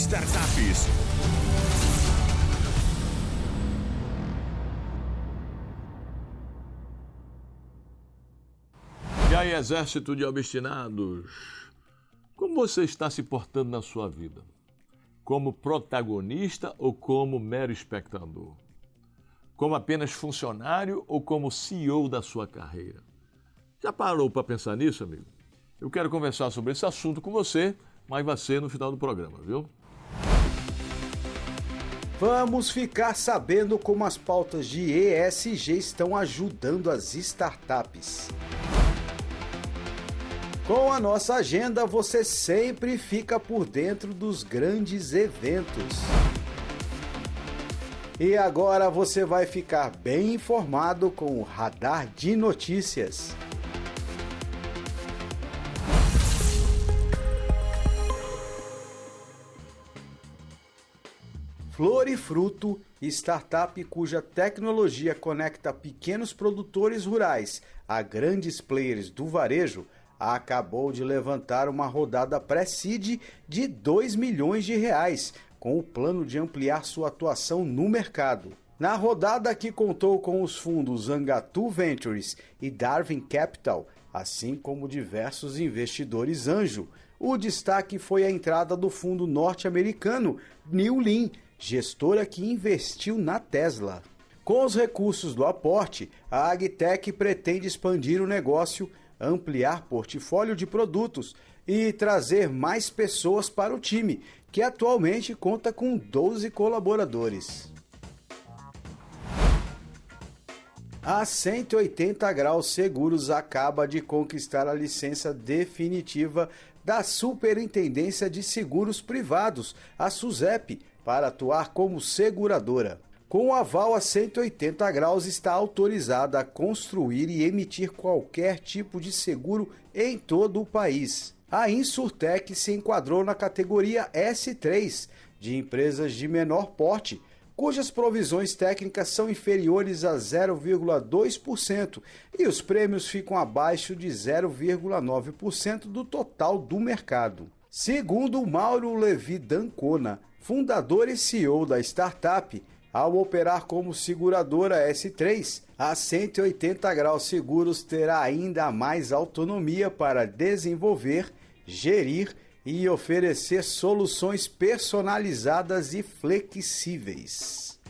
Startups. E aí, exército de obstinados, como você está se portando na sua vida? Como protagonista ou como mero espectador? Como apenas funcionário ou como CEO da sua carreira? Já parou para pensar nisso, amigo? Eu quero conversar sobre esse assunto com você, mas vai ser no final do programa, viu? Vamos ficar sabendo como as pautas de ESG estão ajudando as startups. Com a nossa agenda, você sempre fica por dentro dos grandes eventos. E agora você vai ficar bem informado com o Radar de Notícias. Florifruto, startup cuja tecnologia conecta pequenos produtores rurais a grandes players do varejo, acabou de levantar uma rodada pré-seed de 2 milhões de reais, com o plano de ampliar sua atuação no mercado. Na rodada, que contou com os fundos Angatu Ventures e Darwin Capital, assim como diversos investidores anjo, o destaque foi a entrada do fundo norte-americano Newlin, gestora que investiu na Tesla. Com os recursos do aporte, a Agtech pretende expandir o negócio, ampliar portfólio de produtos e trazer mais pessoas para o time, que atualmente conta com 12 colaboradores. A 180 Graus Seguros acaba de conquistar a licença definitiva da Superintendência de Seguros Privados, a SUSEP, para atuar como seguradora. Com o aval, a 180 Graus está autorizada a construir e emitir qualquer tipo de seguro em todo o país. A Insurtech se enquadrou na categoria S3, de empresas de menor porte, cujas provisões técnicas são inferiores a 0,2% e os prêmios ficam abaixo de 0,9% do total do mercado. Segundo Mauro Levi D'Ancona, fundador e CEO da startup, ao operar como seguradora S3, a 180 Graus Seguros terá ainda mais autonomia para desenvolver, gerir e oferecer soluções personalizadas e flexíveis.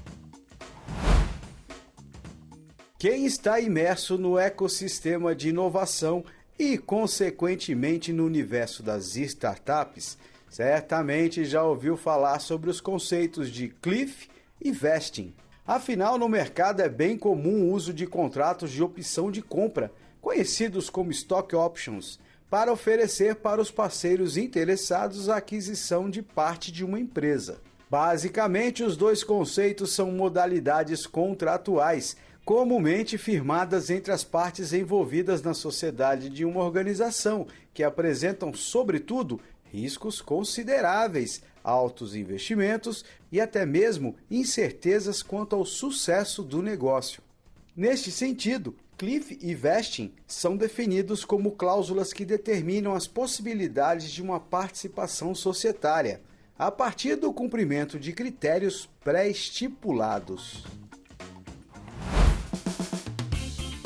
Quem está imerso no ecossistema de inovação e, consequentemente, no universo das startups, certamente já ouviu falar sobre os conceitos de cliff e vesting. Afinal, no mercado é bem comum o uso de contratos de opção de compra, conhecidos como stock options, para oferecer para os parceiros interessados a aquisição de parte de uma empresa. Basicamente, os dois conceitos são modalidades contratuais, comumente firmadas entre as partes envolvidas na sociedade de uma organização, que apresentam, sobretudo, riscos consideráveis, altos investimentos e até mesmo incertezas quanto ao sucesso do negócio. Neste sentido, cliff e vesting são definidos como cláusulas que determinam as possibilidades de uma participação societária, a partir do cumprimento de critérios pré-estipulados.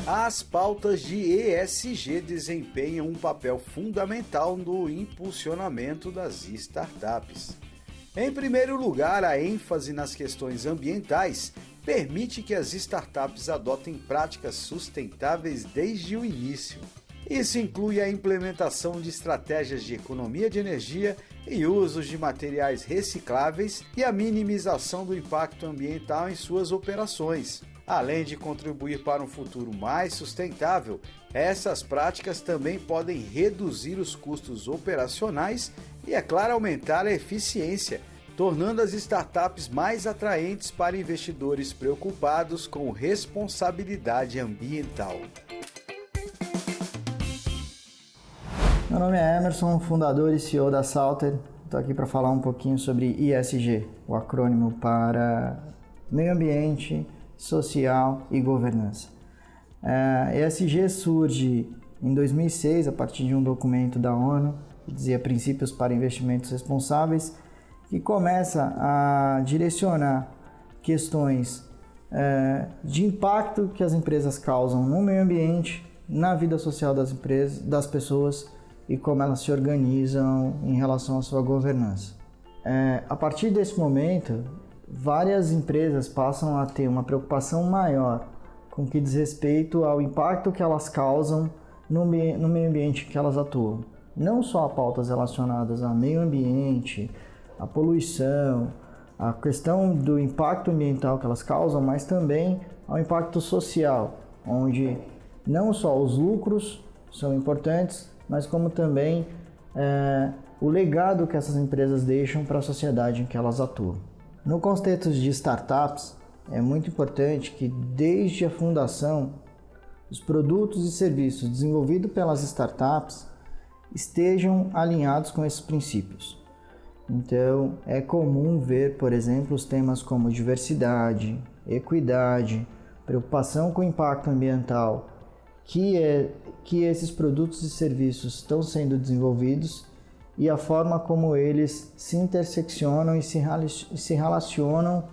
As pautas de ESG desempenham um papel fundamental no impulsionamento das startups. Em primeiro lugar, a ênfase nas questões ambientais permite que as startups adotem práticas sustentáveis desde o início. Isso inclui a implementação de estratégias de economia de energia e usos de materiais recicláveis e a minimização do impacto ambiental em suas operações. Além de contribuir para um futuro mais sustentável, essas práticas também podem reduzir os custos operacionais e, é claro, aumentar a eficiência, tornando as startups mais atraentes para investidores preocupados com responsabilidade ambiental. Meu nome é Emerson, fundador e CEO da Salter. Estou aqui para falar um pouquinho sobre ESG, o acrônimo para meio ambiente, social e governança. ESG surge em 2006 a partir de um documento da ONU que dizia Princípios para Investimentos Responsáveis, que começa a direcionar questões de impacto que as empresas causam no meio ambiente, na vida social das empresas, das pessoas e como elas se organizam em relação à sua governança. A partir desse momento, várias empresas passam a ter uma preocupação maior com o que diz respeito ao impacto que elas causam no meio ambiente que elas atuam. Não só a pautas relacionadas ao meio ambiente, a poluição, a questão do impacto ambiental que elas causam, mas também ao impacto social, onde não só os lucros são importantes, mas como também o legado que essas empresas deixam para a sociedade em que elas atuam. No contexto de startups, é muito importante que desde a fundação, os produtos e serviços desenvolvidos pelas startups estejam alinhados com esses princípios. Então, é comum ver, por exemplo, os temas como diversidade, equidade, preocupação com o impacto ambiental, que esses produtos e serviços estão sendo desenvolvidos e a forma como eles se interseccionam e se relacionam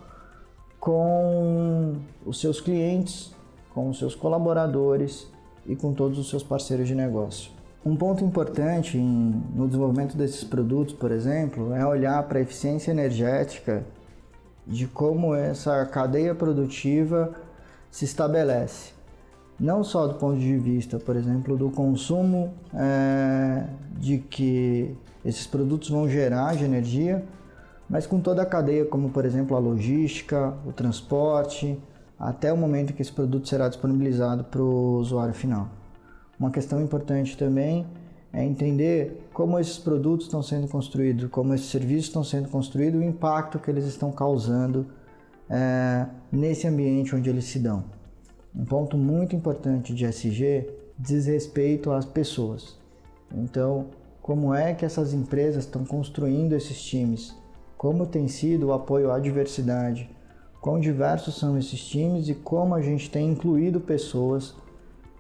com os seus clientes, com os seus colaboradores e com todos os seus parceiros de negócio. Um ponto importante no desenvolvimento desses produtos, por exemplo, é olhar para a eficiência energética de como essa cadeia produtiva se estabelece. Não só do ponto de vista, por exemplo, do consumo de que esses produtos vão gerar de energia, mas com toda a cadeia, como por exemplo a logística, o transporte, até o momento que esse produto será disponibilizado para o usuário final. Uma questão importante também é entender como esses produtos estão sendo construídos, como esses serviços estão sendo construídos e o impacto que eles estão causando nesse ambiente onde eles se dão. Um ponto muito importante de ESG diz respeito às pessoas. Então, como é que essas empresas estão construindo esses times? Como tem sido o apoio à diversidade? Quão diversos são esses times e como a gente tem incluído pessoas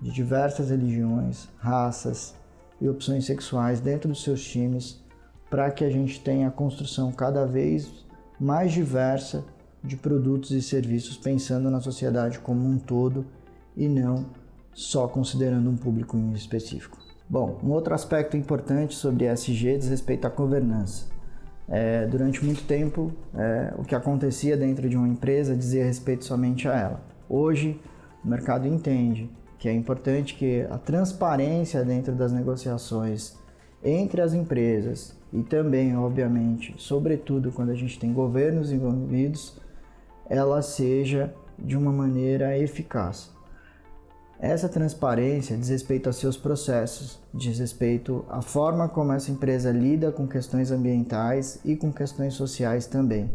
de diversas religiões, raças e opções sexuais dentro dos seus times para que a gente tenha a construção cada vez mais diversa de produtos e serviços pensando na sociedade como um todo e não só considerando um público em específico. Bom, um outro aspecto importante sobre ESG diz respeito à governança. Durante muito tempo, o que acontecia dentro de uma empresa dizia respeito somente a ela. Hoje, o mercado entende que é importante que a transparência dentro das negociações entre as empresas e também, obviamente, sobretudo quando a gente tem governos envolvidos, ela seja de uma maneira eficaz. Essa transparência diz respeito aos seus processos, diz respeito à forma como essa empresa lida com questões ambientais e com questões sociais também,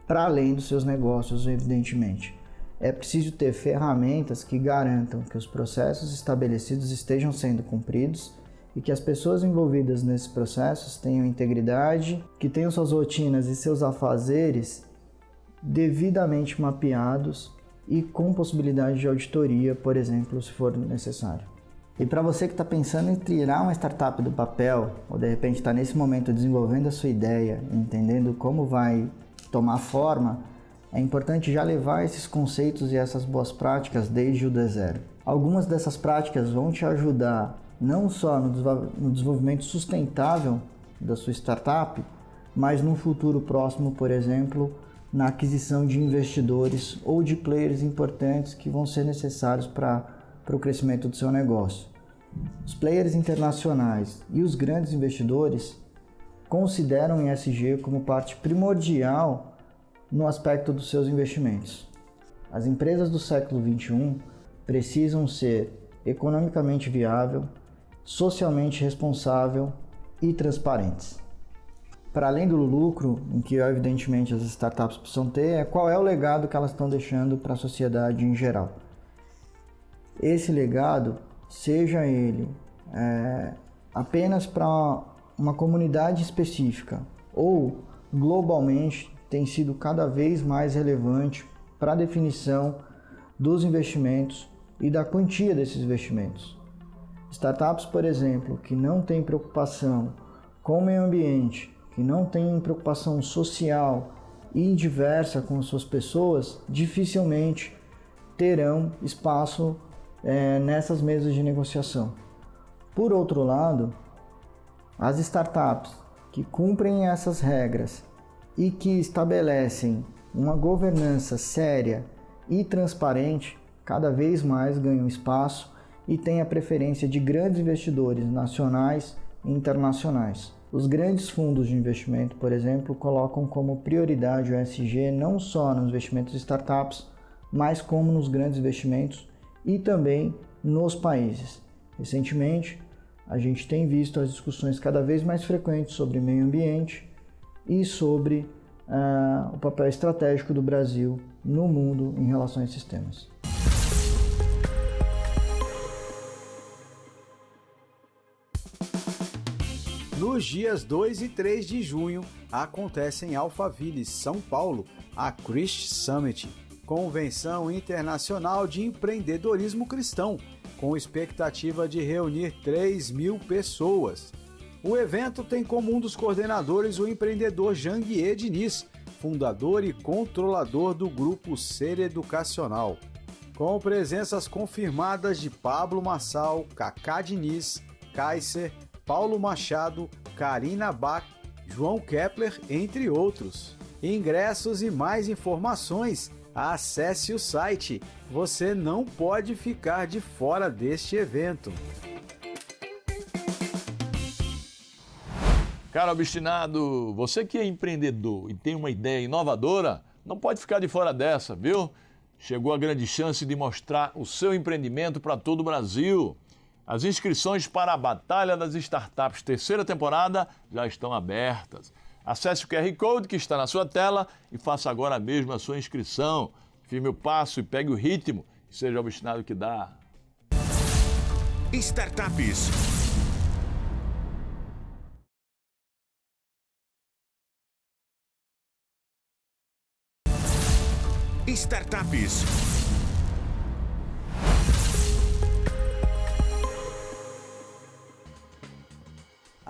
para além dos seus negócios, evidentemente. É preciso ter ferramentas que garantam que os processos estabelecidos estejam sendo cumpridos e que as pessoas envolvidas nesses processos tenham integridade, que tenham suas rotinas e seus afazeres devidamente mapeados e com possibilidade de auditoria, por exemplo, se for necessário. E para você que está pensando em tirar uma startup do papel, ou de repente está nesse momento desenvolvendo a sua ideia, entendendo como vai tomar forma, é importante já levar esses conceitos e essas boas práticas desde o D0. Algumas dessas práticas vão te ajudar não só no desenvolvimento sustentável da sua startup, mas no futuro próximo, por exemplo, na aquisição de investidores ou de players importantes que vão ser necessários para o crescimento do seu negócio. Os players internacionais e os grandes investidores consideram o ESG como parte primordial no aspecto dos seus investimentos. As empresas do século XXI precisam ser economicamente viável, socialmente responsável e transparentes. Para além do lucro, em que evidentemente as startups precisam ter, qual é o legado que elas estão deixando para a sociedade em geral. Esse legado, seja ele apenas para uma comunidade específica ou globalmente, tem sido cada vez mais relevante para a definição dos investimentos e da quantia desses investimentos. Startups, por exemplo, que não têm preocupação com o meio ambiente, que não têm preocupação social e diversa com suas pessoas, dificilmente terão espaço nessas mesas de negociação. Por outro lado, as startups que cumprem essas regras e que estabelecem uma governança séria e transparente, cada vez mais ganham espaço e têm a preferência de grandes investidores nacionais e internacionais. Os grandes fundos de investimento, por exemplo, colocam como prioridade o ESG não só nos investimentos de startups, mas como nos grandes investimentos e também nos países. Recentemente, a gente tem visto as discussões cada vez mais frequentes sobre meio ambiente e sobre o papel estratégico do Brasil no mundo em relação a esses temas. Nos dias 2 e 3 de junho, acontece em Alphaville, São Paulo, a Christ Summit, Convenção Internacional de Empreendedorismo Cristão, com expectativa de reunir 3.000 pessoas. O evento tem como um dos coordenadores o empreendedor Janguier Diniz, fundador e controlador do grupo Ser Educacional. Com presenças confirmadas de Pablo Massal, Cacá Diniz, Kaiser, Paulo Machado, Karina Bach, João Kepler, entre outros. Ingressos e mais informações, acesse o site. Você não pode ficar de fora deste evento. Cara obstinado, você que é empreendedor e tem uma ideia inovadora, não pode ficar de fora dessa, viu? Chegou a grande chance de mostrar o seu empreendimento para todo o Brasil. As inscrições para a Batalha das Startups terceira temporada já estão abertas. Acesse o QR Code que está na sua tela e faça agora mesmo a sua inscrição. Firme o passo e pegue o ritmo e seja obstinado que dá. Startups. Startups.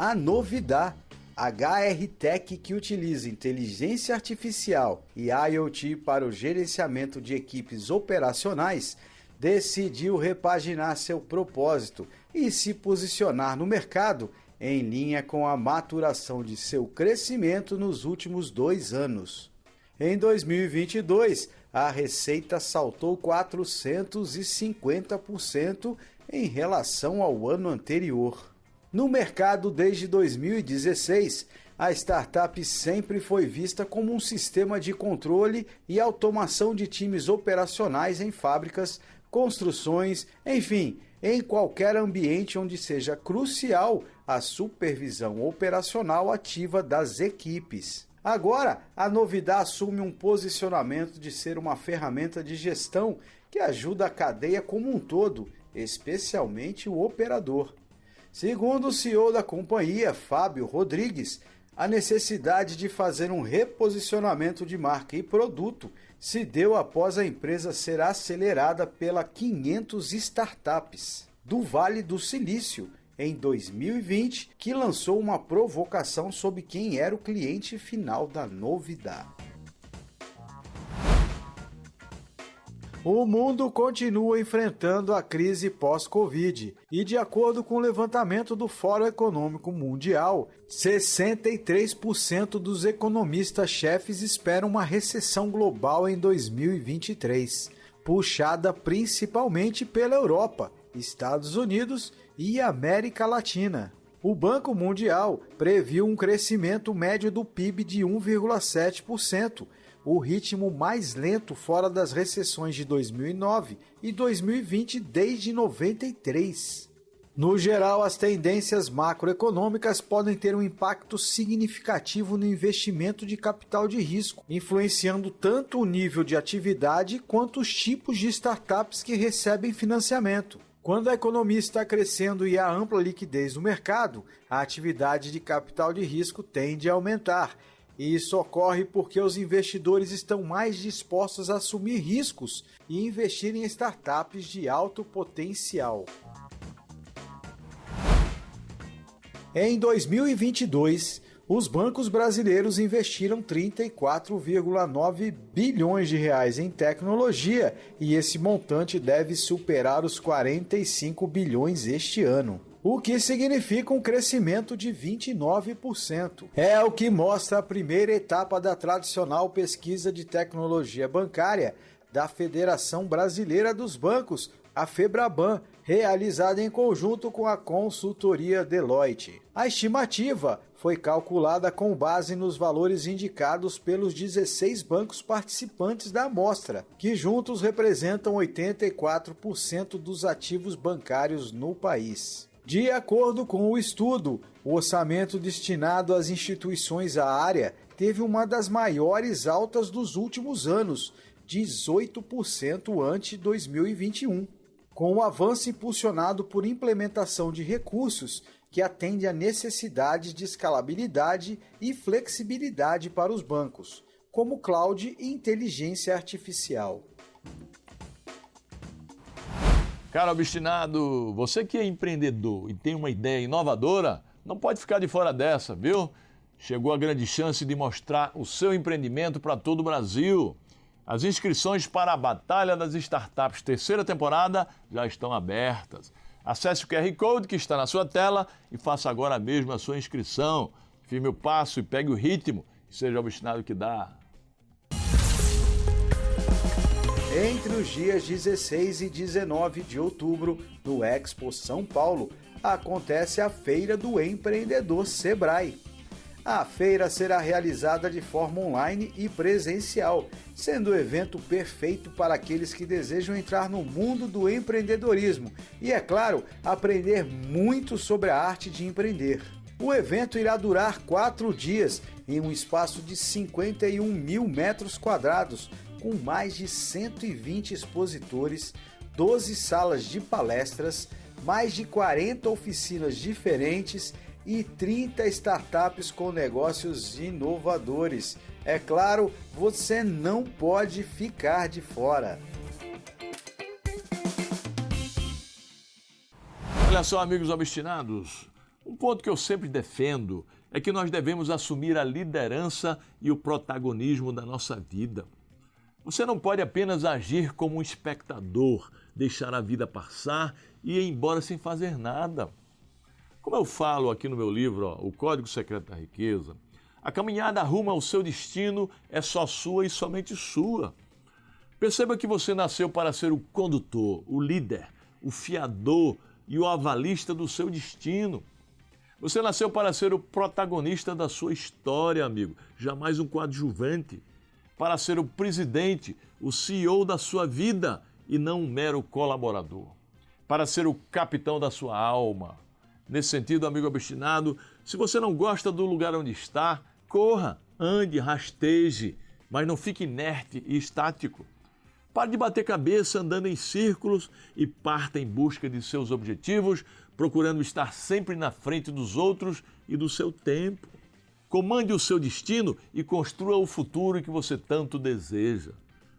A Novidá, HR Tech, que utiliza inteligência artificial e IoT para o gerenciamento de equipes operacionais, decidiu repaginar seu propósito e se posicionar no mercado em linha com a maturação de seu crescimento nos últimos 2 anos. Em 2022, a receita saltou 450% em relação ao ano anterior. No mercado desde 2016, a startup sempre foi vista como um sistema de controle e automação de times operacionais em fábricas, construções, enfim, em qualquer ambiente onde seja crucial a supervisão operacional ativa das equipes. Agora, a Novidá assume um posicionamento de ser uma ferramenta de gestão que ajuda a cadeia como um todo, especialmente o operador. Segundo o CEO da companhia, Fábio Rodrigues, a necessidade de fazer um reposicionamento de marca e produto se deu após a empresa ser acelerada pela 500 Startups do Vale do Silício, em 2020, que lançou uma provocação sobre quem era o cliente final da Novidá. O mundo continua enfrentando a crise pós-Covid e, de acordo com o levantamento do Fórum Econômico Mundial, 63% dos economistas-chefes esperam uma recessão global em 2023, puxada principalmente pela Europa, Estados Unidos e América Latina. O Banco Mundial previu um crescimento médio do PIB de 1,7%, o ritmo mais lento fora das recessões de 2009 e 2020 desde 93. No geral, as tendências macroeconômicas podem ter um impacto significativo no investimento de capital de risco, influenciando tanto o nível de atividade quanto os tipos de startups que recebem financiamento. Quando a economia está crescendo e há ampla liquidez no mercado, a atividade de capital de risco tende a aumentar. E isso ocorre porque os investidores estão mais dispostos a assumir riscos e investir em startups de alto potencial. Em 2022, Os bancos brasileiros investiram 34,9 bilhões de reais em tecnologia e esse montante deve superar os 45 bilhões este ano, o que significa um crescimento de 29%. É o que mostra a primeira etapa da tradicional pesquisa de tecnologia bancária da Federação Brasileira dos Bancos, a FEBRABAN, realizada em conjunto com a consultoria Deloitte. A estimativa foi calculada com base nos valores indicados pelos 16 bancos participantes da amostra, que juntos representam 84% dos ativos bancários no país. De acordo com o estudo, o orçamento destinado às instituições à área teve uma das maiores altas dos últimos anos, 18% ante 2021. Com o avanço impulsionado por implementação de recursos que atende a necessidades de escalabilidade e flexibilidade para os bancos, como cloud e inteligência artificial. Cara obstinado, você que é empreendedor e tem uma ideia inovadora, não pode ficar de fora dessa, viu? Chegou a grande chance de mostrar o seu empreendimento para todo o Brasil. As inscrições para a Batalha das Startups terceira temporada já estão abertas. Acesse o QR Code que está na sua tela e faça agora mesmo a sua inscrição. Firme o passo e pegue o ritmo e seja obstinado que dá. Entre os dias 16 e 19 de outubro, no Expo São Paulo, acontece a Feira do Empreendedor Sebrae. A feira será realizada de forma online e presencial, sendo o evento perfeito para aqueles que desejam entrar no mundo do empreendedorismo e, é claro, aprender muito sobre a arte de empreender. O evento irá durar 4 dias em um espaço de 51 mil metros quadrados, com mais de 120 expositores, 12 salas de palestras, mais de 40 oficinas diferentes e 30 startups com negócios inovadores. É claro, você não pode ficar de fora. Olha só, amigos obstinados, um ponto que eu sempre defendo é que nós devemos assumir a liderança e o protagonismo da nossa vida. Você não pode apenas agir como um espectador, deixar a vida passar e ir embora sem fazer nada. Como eu falo aqui no meu livro, O Código Secreto da Riqueza, a caminhada rumo ao seu destino é só sua e somente sua. Perceba que você nasceu para ser o condutor, o líder, o fiador e o avalista do seu destino. Você nasceu para ser o protagonista da sua história, amigo, jamais um coadjuvante. Para ser o presidente, o CEO da sua vida e não um mero colaborador. Para ser o capitão da sua alma. Nesse sentido, amigo obstinado, se você não gosta do lugar onde está, corra, ande, rasteje, mas não fique inerte e estático. Pare de bater cabeça andando em círculos e parta em busca de seus objetivos, procurando estar sempre na frente dos outros e do seu tempo. Comande o seu destino e construa o futuro que você tanto deseja.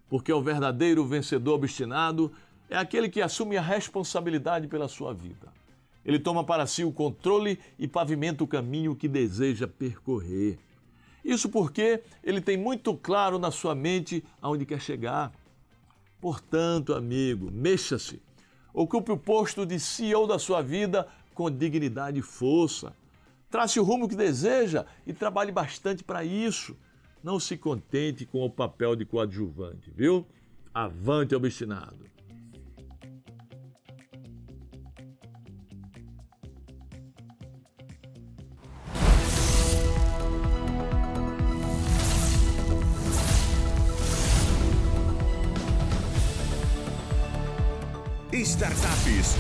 Porque o verdadeiro vencedor obstinado é aquele que assume a responsabilidade pela sua vida. Ele toma para si o controle e pavimenta o caminho que deseja percorrer. Isso porque ele tem muito claro na sua mente aonde quer chegar. Portanto, amigo, mexa-se. Ocupe o posto de CEO da sua vida com dignidade e força. Trace o rumo que deseja e trabalhe bastante para isso. Não se contente com o papel de coadjuvante, viu? Avante, obstinado! Startups